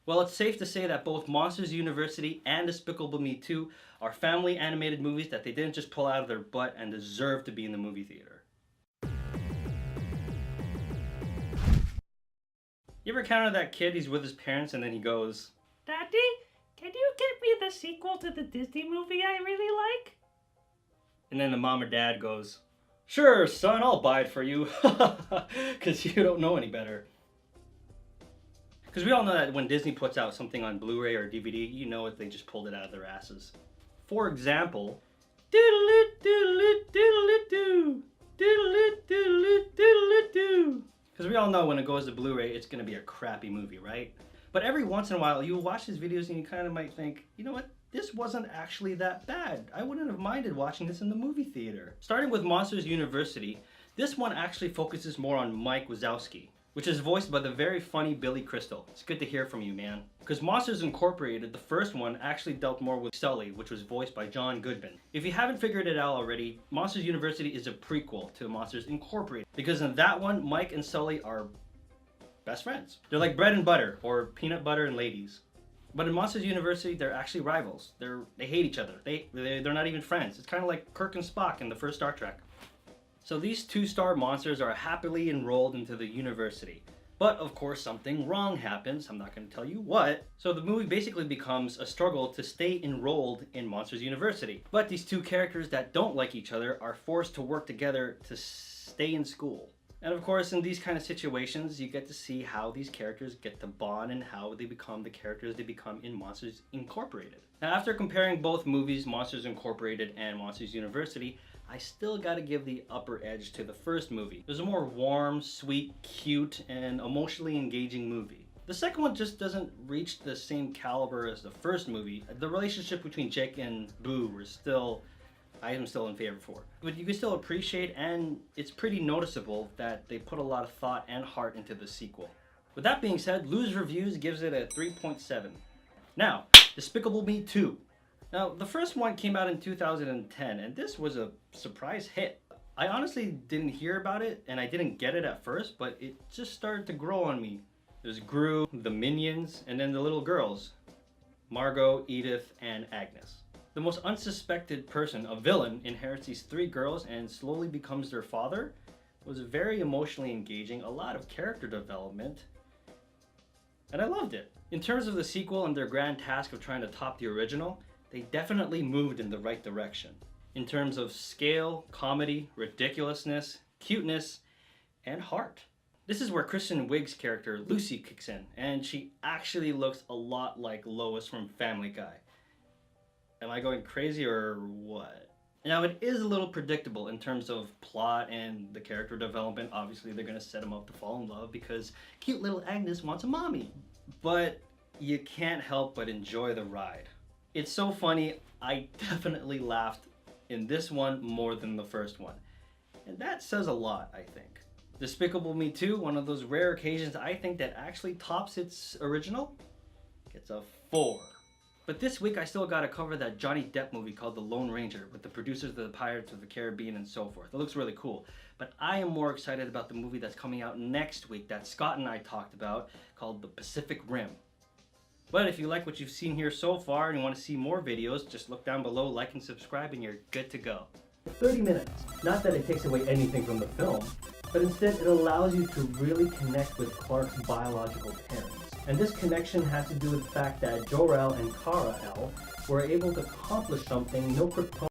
Well, it's safe to say that both Monsters University and Despicable Me 2 are family animated movies that they didn't just pull out of their butt and deserve to be in the movie theater. You ever encounter that kid, he's with his parents and then he goes, Daddy, can you get me the sequel to the Disney movie I really like? and then the mom or dad goes, sure, son, I'll buy it for you, because you don't know any better. Because we all know that when Disney puts out something on Blu-ray or DVD, you know it, they just pulled it out of their asses. For example, doodle-it, doodle-it, doodle-it, doo, doodle-it, doodle-it, doodle-it, doo. Because we all know when it goes to Blu-ray, it's going to be a crappy movie, right? But every once in a while, you'll watch these videos and you kind of might think, you know what? This wasn't actually that bad. I wouldn't have minded watching this in the movie theater. Starting with Monsters University, this one actually focuses more on Mike Wazowski, which is voiced by the very funny Billy Crystal. It's good to hear from you, man. Because Monsters Incorporated, the first one, actually dealt more with Sulley, which was voiced by John Goodman. If you haven't figured it out already, Monsters University is a prequel to Monsters Incorporated. Because in that one, Mike and Sulley are best friends. They're like bread and butter, or peanut butter and ladies. But in Monsters University, they're actually rivals. They hate each other. They're not even friends. It's kind of like Kirk and Spock in the first Star Trek. So these two-star monsters are happily enrolled into the university. But of course something wrong happens, I'm not going to tell you what. So the movie basically becomes a struggle to stay enrolled in Monsters University. But these two characters that don't like each other are forced to work together to stay in school. And of course in these kind of situations you get to see how these characters get to bond and how they become the characters they become in Monsters Incorporated. Now after comparing both movies, Monsters Incorporated and Monsters University, I still gotta give the upper edge to the first movie. It was a more warm, sweet, cute, and emotionally engaging movie. The second one just doesn't reach the same caliber as the first movie. The relationship between Jake and Boo I am still in favor for. But you can still appreciate, and it's pretty noticeable that they put a lot of thought and heart into the sequel. With that being said, Lou's Reviews gives it a 3.7. Now, Despicable Me 2. Now, the first one came out in 2010, and this was a surprise hit. I honestly didn't hear about it, and I didn't get it at first, but it just started to grow on me. There's Gru, the Minions, and then the little girls, Margot, Edith, and Agnes. The most unsuspected person, a villain, inherits these three girls and slowly becomes their father. It was very emotionally engaging, a lot of character development, and I loved it. In terms of the sequel and their grand task of trying to top the original, they definitely moved in the right direction. In terms of scale, comedy, ridiculousness, cuteness, and heart. This is where Kristen Wiig's character, Lucy, kicks in, and she actually looks a lot like Lois from Family Guy. Am I going crazy or what? Now it is a little predictable in terms of plot and the character development. Obviously they're going to set them up to fall in love because cute little Agnes wants a mommy. But you can't help but enjoy the ride. It's so funny, I definitely laughed in this one more than the first one. And that says a lot, I think. Despicable Me 2, one of those rare occasions I think that actually tops its original, gets a 4. But this week I still gotta cover that Johnny Depp movie called The Lone Ranger with the producers of the Pirates of the Caribbean and so forth. It looks really cool. But I am more excited about the movie that's coming out next week that Scott and I talked about called The Pacific Rim. But if you like what you've seen here so far and you want to see more videos, just look down below, like and subscribe, and you're good to go. 30 minutes. Not that it takes away anything from the film, but instead it allows you to really connect with Clark's biological parents. And this connection has to do with the fact that Jor-El and Kara-El were able to accomplish something no Kryptonian